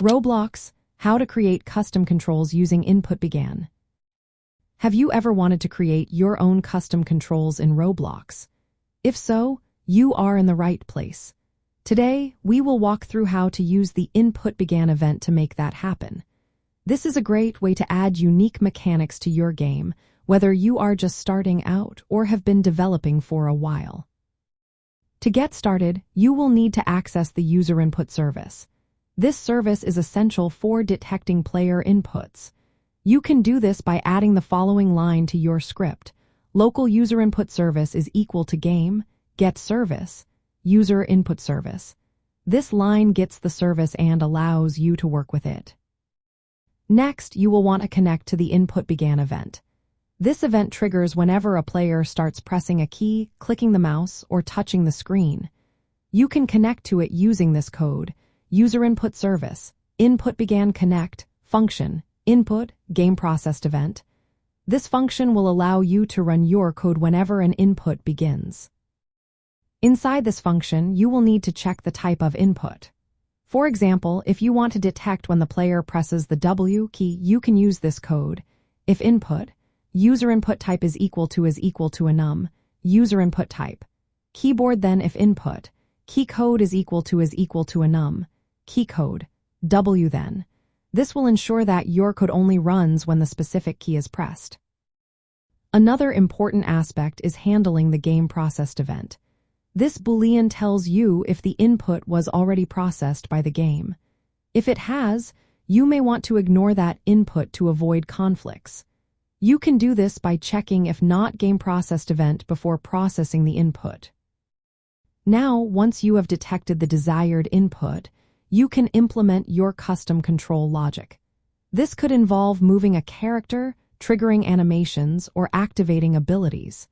Roblox, how to create custom controls using InputBegan. Have you ever wanted to create your own custom controls in Roblox? If so, you are in the right place. Today, we will walk through how to use the InputBegan event to make that happen. This is a great way to add unique mechanics to your game, whether you are just starting out or have been developing for a while. To get started, you will need to access the UserInputService. This service is essential for detecting player inputs. You can do this by adding the following line to your script. Local UserInputService is equal to game, get service, UserInputService. This line gets the service and allows you to work with it. Next, you will want to connect to the InputBegan event. This event triggers whenever a player starts pressing a key, clicking the mouse, or touching the screen. You can connect to it using this code: UserInputService, InputBegan connect, function, input, game processed event. This function will allow you to run your code whenever an input begins. Inside this function, you will need to check the type of input. For example, if you want to detect when the player presses the W key, you can use this code. If input, UserInputType is equal to a num, UserInputType. Keyboard then if input, keycode is equal to a num, keycode, W then. This will ensure that your code only runs when the specific key is pressed. Another important aspect is handling the game processed event. This Boolean tells you if the input was already processed by the game. If it has, you may want to ignore that input to avoid conflicts. You can do this by checking if not game processed event before processing the input. Now, once you have detected the desired input, you can implement your custom control logic. This could involve moving a character, triggering animations, or activating abilities.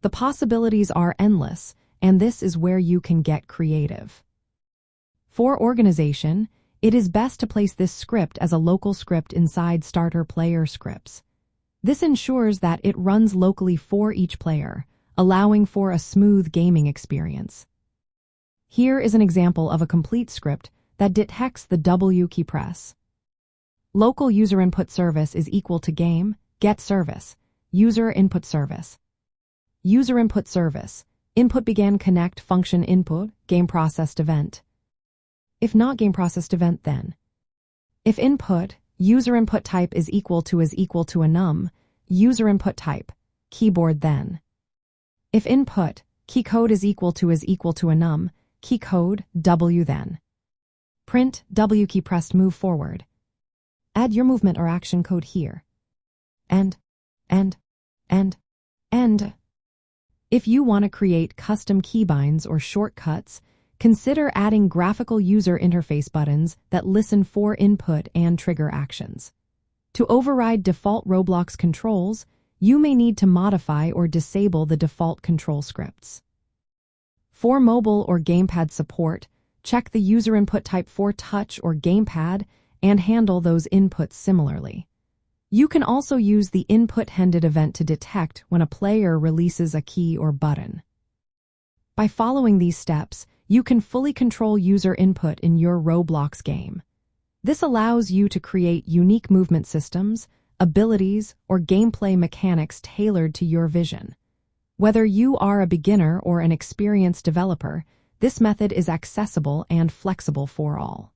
The possibilities are endless, and this is where you can get creative. For organization, it is best to place this script as a local script inside starter player scripts. This ensures that it runs locally for each player, allowing for a smooth gaming experience. Here is an example of a complete script that detects the W key press. Local UserInputService is equal to game, get service, UserInputService. UserInputService, InputBegan connect function input, game processed event. If not game processed event then. If input, UserInputType is equal to a num, UserInputType, keyboard then. If input, keycode is equal to a num, keycode, W then. Print, W key pressed move forward. Add your movement or action code here. End. If you want to create custom keybinds or shortcuts, consider adding graphical user interface buttons that listen for input and trigger actions. To override default Roblox controls, you may need to modify or disable the default control scripts. For mobile or gamepad support, check the UserInputType for touch or gamepad and handle those inputs similarly. You can also use the InputHanded event to detect when a player releases a key or button. By following these steps, you can fully control user input in your Roblox game. This allows you to create unique movement systems, abilities, or gameplay mechanics tailored to your vision. Whether you are a beginner or an experienced developer, this method is accessible and flexible for all.